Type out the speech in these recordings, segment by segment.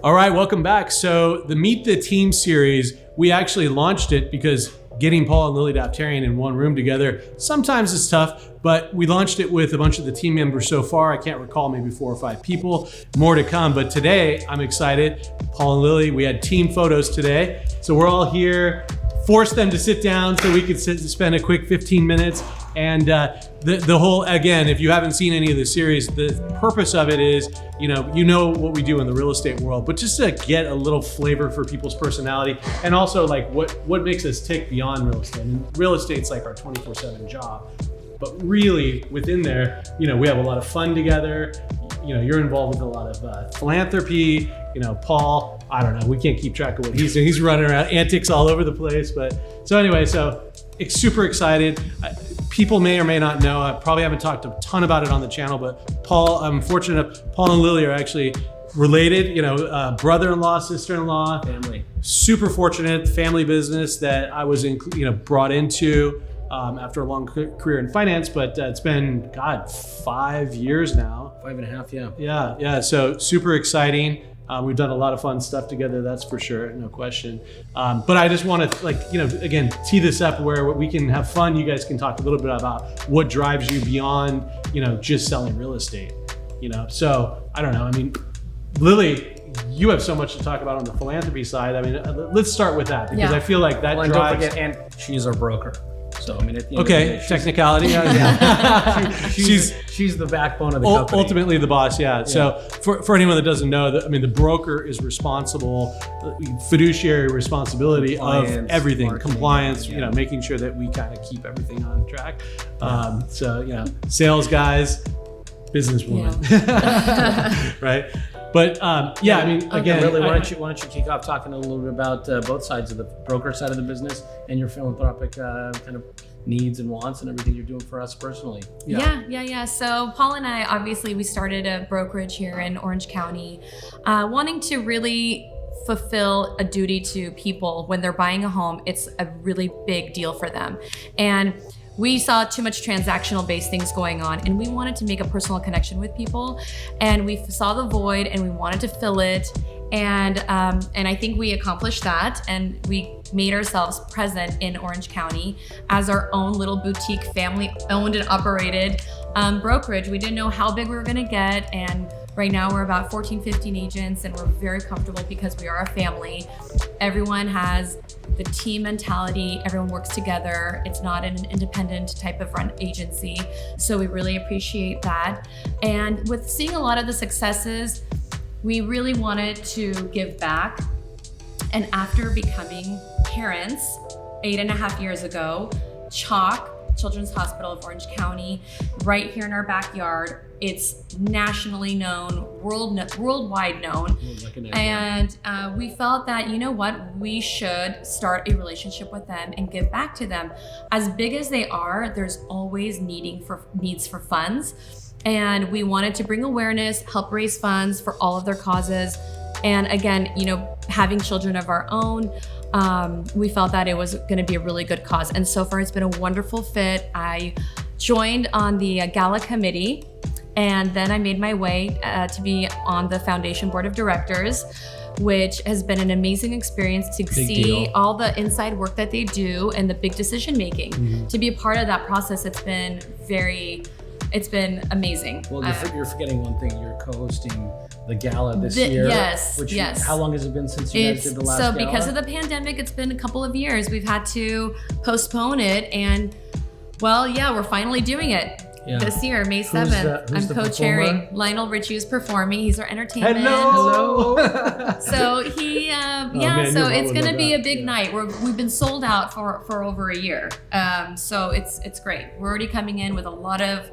All right, welcome back. So the Meet the Team series, we actually launched it because getting Paul and Lili Daftarian in one room together sometimes is tough, but we launched it with a bunch of the team members so far. I can't recall, maybe 4 or 5 people, more to come. But today I'm excited. Paul and Lili, we had team photos today. So we're all here, forced them to sit down so we could spend a quick 15 minutes. And the whole, again, if you haven't seen any of the series, the purpose of it is, you know what we do in the real estate world, but just to get a little flavor for people's personality and also like what makes us tick beyond real estate. And real estate's like our 24/7 job, but really within there, we have a lot of fun together. You're involved with a lot of philanthropy. Paul, I don't know, we can't keep track of what he's doing. He's running around, antics all over the place. But so anyway, it's super excited. People may or may not know, I probably haven't talked a ton about it on the channel, but Paul, I'm fortunate, Paul and Lili are actually related, brother-in-law, sister-in-law. Family. Super fortunate family business that I was brought into after a long career in finance, but it's been, 5 years now. 5.5, yeah. Yeah, so super exciting. We've done a lot of fun stuff together, that's for sure, no question. But I just want to, again, tee this up where we can have fun. You guys can talk a little bit about what drives you beyond, just selling real estate. So I don't know. I mean, Lili, you have so much to talk about on the philanthropy side. I mean, let's start with that because I feel like that drives. Don't forget, and she's our broker. So I mean, at the end of the day, technicality. she's the backbone of the company. Ultimately, the boss. Yeah. So for anyone that doesn't know, the broker is responsible, fiduciary responsibility of everything, compliance. Making sure that we kind of keep everything on track. Sales guys, businesswoman, right? But again, Lili, why don't you kick off talking a little bit about both sides of the broker side of the business and your philanthropic kind of needs and wants and everything you're doing for us personally. Yeah. So Paul and I, obviously, we started a brokerage here in Orange County, wanting to really fulfill a duty to people when they're buying a home. It's a really big deal for them, and we saw too much transactional based things going on, and we wanted to make a personal connection with people, and we saw the void and we wanted to fill it. And I think we accomplished that, and we made ourselves present in Orange County as our own little boutique, family owned and operated brokerage. We didn't know how big we were gonna get, and right now we're about 14, 15 agents, and we're very comfortable because we are a family. Everyone has the team mentality, everyone works together. It's not an independent type of run agency. So we really appreciate that. And with seeing a lot of the successes, we really wanted to give back. And after becoming parents 8.5 years ago, CHOC, Children's Hospital of Orange County, right here in our backyard. It's nationally known, worldwide known. And we felt that, we should start a relationship with them and give back to them. As big as they are, there's always needs for funds. And we wanted to bring awareness, help raise funds for all of their causes. And again, having children of our own, we felt that it was going to be a really good cause. And so far, it's been a wonderful fit. I joined on the gala committee, and then I made my way to be on the foundation board of directors, which has been an amazing experience to see all the inside work that they do and the big decision making. Mm-hmm. To be a part of that process, it's been amazing. Well, you're forgetting one thing. You're co-hosting the gala this year. Yes. How long has it been since you guys did the last gala? So because of the pandemic, it's been a couple of years. We've had to postpone it, and we're finally doing it. Yeah. This year, May 7th, I'm co-chairing. Lionel Richie is performing. He's our entertainment. Hello. So he, so it's going to be a big night. We've been sold out for over a year. So it's great. We're already coming in with a lot of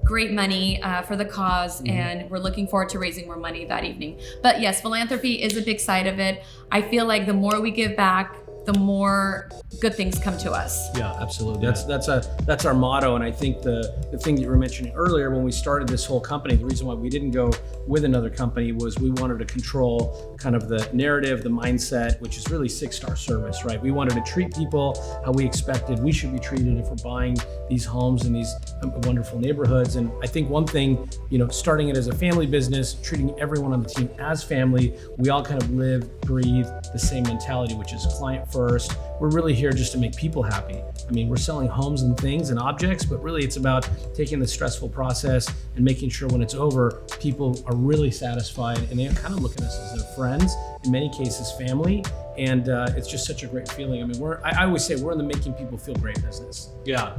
great money for the cause, and we're looking forward to raising more money that evening. But yes, philanthropy is a big side of it. I feel like the more we give back, the more good things come to us. Yeah, absolutely. That's our motto. And I think the thing that you were mentioning earlier when we started this whole company, the reason why we didn't go with another company was we wanted to control kind of the narrative, the mindset, which is really 6-star service, right? We wanted to treat people how we expected we should be treated if we're buying these homes in these wonderful neighborhoods. And I think one thing, starting it as a family business, treating everyone on the team as family, we all kind of live, breathe the same mentality, which is client first. We're really here just to make people happy. I mean, we're selling homes and things and objects, but really it's about taking the stressful process and making sure when it's over, people are really satisfied and they kind of look at us as their friends, in many cases family. And it's just such a great feeling. I mean, I always say we're in the making people feel great business. Yeah.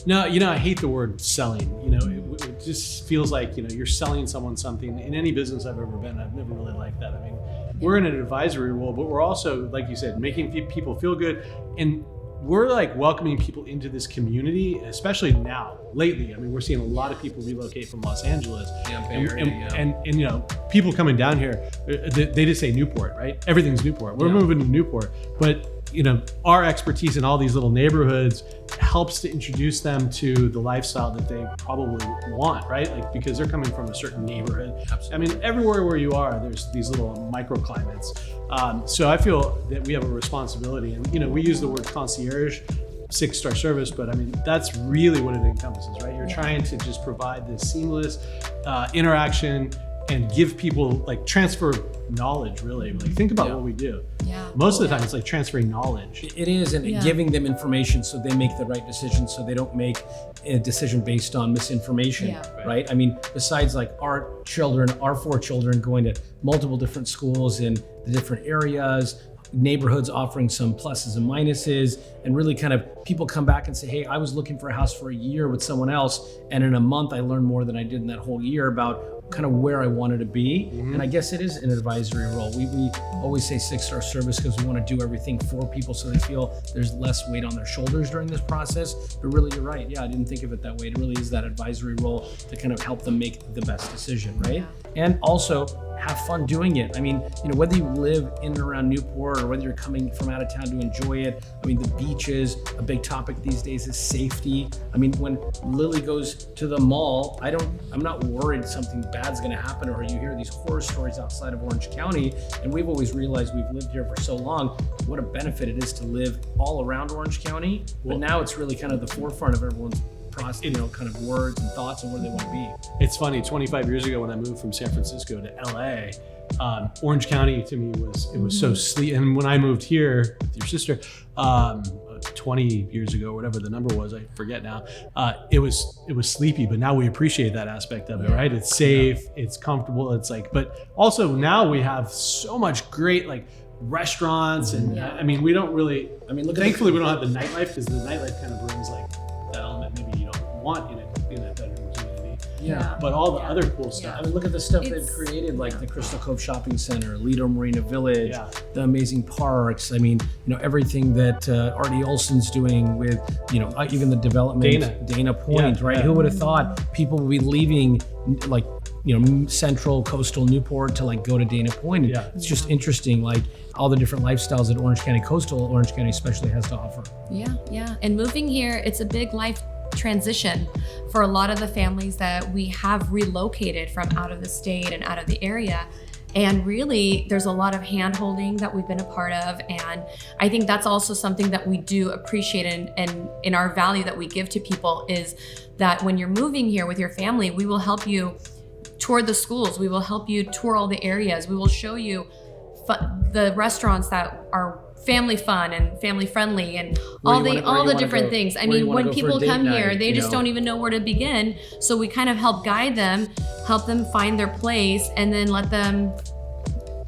No, I hate the word selling. It just feels like, you're selling someone something. In any business I've ever been, I've never really liked that. I mean, we're in an advisory role, but we're also, like you said, making people feel good. And we're like welcoming people into this community, especially now, lately. I mean, we're seeing a lot of people relocate from Los Angeles. And people coming down here, they just say Newport, right? Everything's Newport. We're moving to Newport. But, our expertise in all these little neighborhoods helps to introduce them to the lifestyle that they probably want, right? Like, because they're coming from a certain neighborhood. Absolutely. I mean, everywhere where you are, there's these little microclimates. So I feel that we have a responsibility, and we use the word concierge, 6-star service, but I mean, that's really what it encompasses, right? You're trying to just provide this seamless interaction and give people, like, transfer knowledge, really. Like, think about what we do. Yeah. Most of the time it's like transferring knowledge. It is, and giving them information so they make the right decision, so they don't make a decision based on misinformation, right? I mean, besides like our 4 children going to multiple different schools in the different areas, neighborhoods offering some pluses and minuses, and really kind of people come back and say, hey, I was looking for a house for a year with someone else, and in a month I learned more than I did in that whole year about kind of where I wanted to be. And I guess it is an advisory role. We always say 6-star service because we want to do everything for people so they feel there's less weight on their shoulders during this process. But really, you're right. Yeah, I didn't think of it that way. It really is that advisory role to kind of help them make the best decision, right? And also have fun doing it. I mean, whether you live in and around Newport or whether you're coming from out of town to enjoy it. I mean, the beaches, a big topic these days is safety. I mean, when Lily goes to the mall, I'm not worried something bad's gonna happen, or you hear these horror stories outside of Orange County. And we've always realized, we've lived here for so long, what a benefit it is to live all around Orange County. But now it's really kind of the forefront of everyone's kind of words and thoughts and where they want to be. It's funny, 25 years ago when I moved from San Francisco to LA, Orange County to me was so sleepy. And when I moved here with your sister, 20 years ago, whatever the number was, I forget now, it was sleepy, but now we appreciate that aspect of it, right? It's safe, it's comfortable, it's like, but also now we have so much great, like, restaurants and I mean, we don't really, thankfully we don't have the nightlife, because the nightlife kind of brings like that element maybe you don't want in a bedroom community. But all the other cool stuff. I mean, look at the stuff they've created, like the Crystal Cove Shopping Center, Lido Marina Village, the amazing parks. I mean, everything that Artie Olson's doing with, even the development, Dana Point, right? Who would have thought people would be leaving, like, central coastal Newport to like go to Dana Point. It's just interesting, like all the different lifestyles that Orange County, coastal Orange County especially, has to offer. Yeah. And moving here, it's a big life transition for a lot of the families that we have relocated from out of the state and out of the area. And really, there's a lot of hand-holding that we've been a part of. And I think that's also something that we do appreciate, and in our value that we give to people is that when you're moving here with your family, we will help you tour the schools. We will help you tour all the areas. We will show you the restaurants that are family fun and family friendly and all the different things. I mean, when people come here, they just don't even know where to begin. So we kind of help guide them, help them find their place, and then let them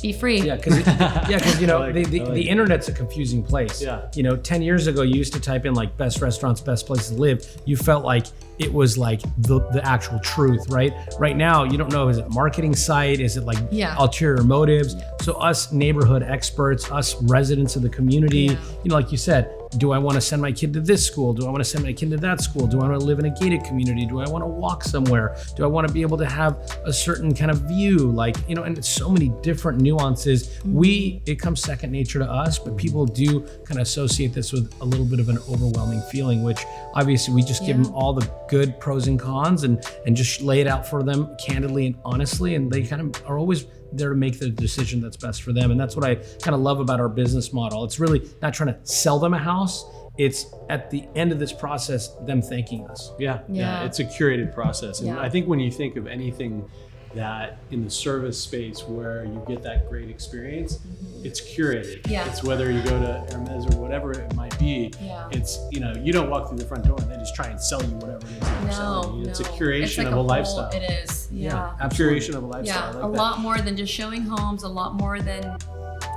be free. Because the internet's a confusing place. 10 years ago, you used to type in like best restaurants, best places to live. You felt like it was like the actual truth, right? Right now, you don't know, is it a marketing site? Is it like ulterior motives? So us neighborhood experts, us residents of the community, like you said, do I want to send my kid to this school? Do I want to send my kid to that school? Do I want to live in a gated community? Do I want to walk somewhere? Do I want to be able to have a certain kind of view? Like, and it's so many different nuances. It comes second nature to us, but people do kind of associate this with a little bit of an overwhelming feeling, which obviously we just give them all the good pros and cons and just lay it out for them candidly and honestly. And they kind of are always there to make the decision that's best for them. And that's what I kind of love about our business model. It's really not trying to sell them a house. It's at the end of this process, them thanking us. Yeah. It's a curated process. And I think when you think of anything that in the service space where you get that great experience, it's curated. Yeah. It's whether you go to Hermes or whatever it might be. Yeah. It's, you don't walk through the front door and they just try and sell you whatever it is they're selling you. It's a curation of a lifestyle. It is. Yeah. Curation of a lifestyle. Yeah. A lot more than just showing homes, a lot more than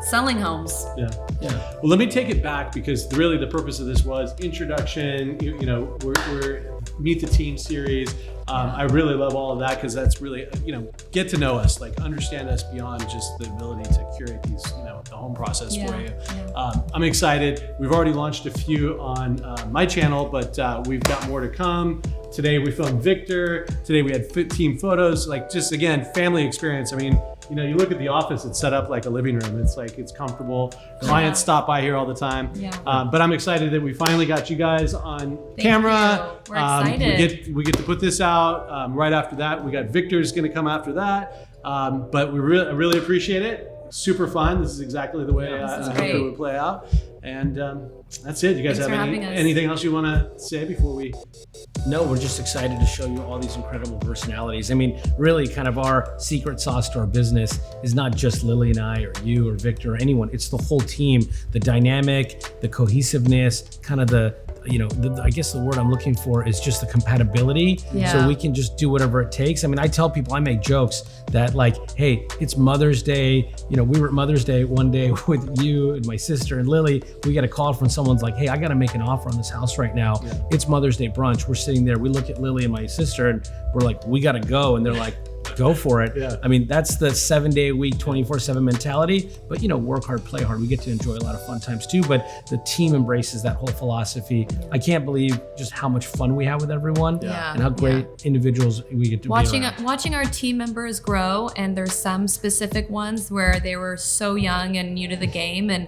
selling homes. Yeah. Well, let me take it back because really the purpose of this was introduction. We're Meet the Team series. I really love all of that because that's really, get to know us, like understand us beyond just the ability to curate these, the home process for you. I'm excited. We've already launched a few on my channel, but we've got more to come. Today we filmed Victor. Today we had team photos, like just again, family experience. I mean, you look at the office, it's set up like a living room. It's like, it's comfortable. Clients stop by here all the time. But I'm excited that we finally got you guys on camera. We're excited. We get to put this out right after that. We got Victor's gonna come after that. But I really appreciate it. Super fun. This is exactly the way I hoped it would play out. And that's it. You guys have anything else you want to say before we? No, we're just excited to show you all these incredible personalities. I mean, really kind of our secret sauce to our business is not just Lili and I or you or Victor or anyone. It's the whole team, the dynamic, the cohesiveness, kind of I guess the word I'm looking for is just the compatibility. So we can just do whatever it takes. I mean, I tell people, I make jokes that like, hey, it's Mother's Day. We were at Mother's Day one day with you and my sister and Lili. We got a call from someone's like, hey, I got to make an offer on this house right now. It's Mother's Day brunch. We're sitting there. We look at Lili and my sister and we're like, we got to go. And they're like, go for it. I mean, that's the 7-day-a-week, 24/7 mentality, but work hard, play hard. We get to enjoy a lot of fun times too, but the team embraces that whole philosophy. I can't believe just how much fun we have with everyone and how great individuals we get to be around. Watching our team members grow, and there's some specific ones where they were so young and new to the game, and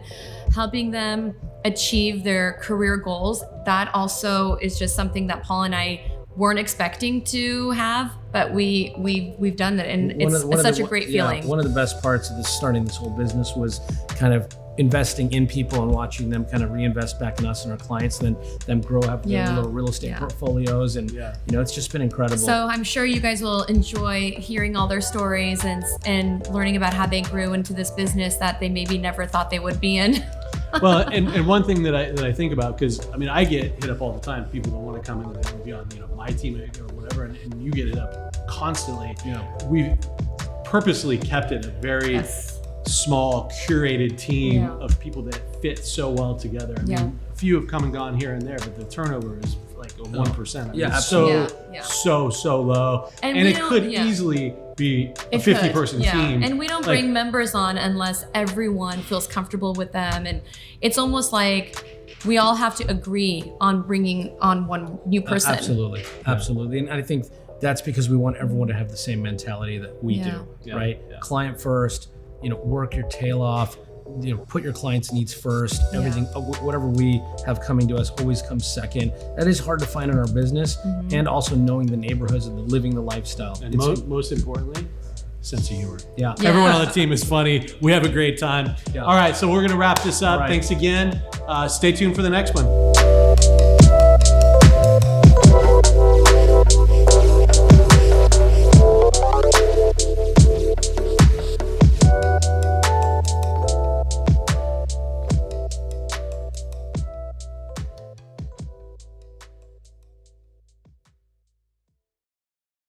helping them achieve their career goals. That also is just something that Paul and I weren't expecting to have, but we've done that, and it's such a great feeling. One of the best parts of starting this whole business was kind of investing in people and watching them kind of reinvest back in us and our clients, and then them grow up their little real estate portfolios, and it's just been incredible. So I'm sure you guys will enjoy hearing all their stories and learning about how they grew into this business that they maybe never thought they would be in. Well, and one thing that I think about, because I mean, I get hit up all the time. People don't want to come in and be on my team or whatever, and you get it up constantly. We've purposely kept it a very small, curated team of people that fit so well together. I mean, a few have come and gone here and there, but the turnover is like 1%. I mean, it's so low, and it could easily be a 50-person team. And we don't bring members on unless everyone feels comfortable with them, and it's almost like we all have to agree on bringing on one new person. Absolutely. And I think that's because we want everyone to have the same mentality that we do, right? Client first, work your tail off, put your clients' needs first. Everything, whatever we have coming to us always comes second. That is hard to find in our business, and also knowing the neighborhoods and living the lifestyle. And most importantly, sense of humor. Everyone on the team is funny. We have a great time. All right, so we're gonna wrap this up. Thanks again. Stay tuned for the next one.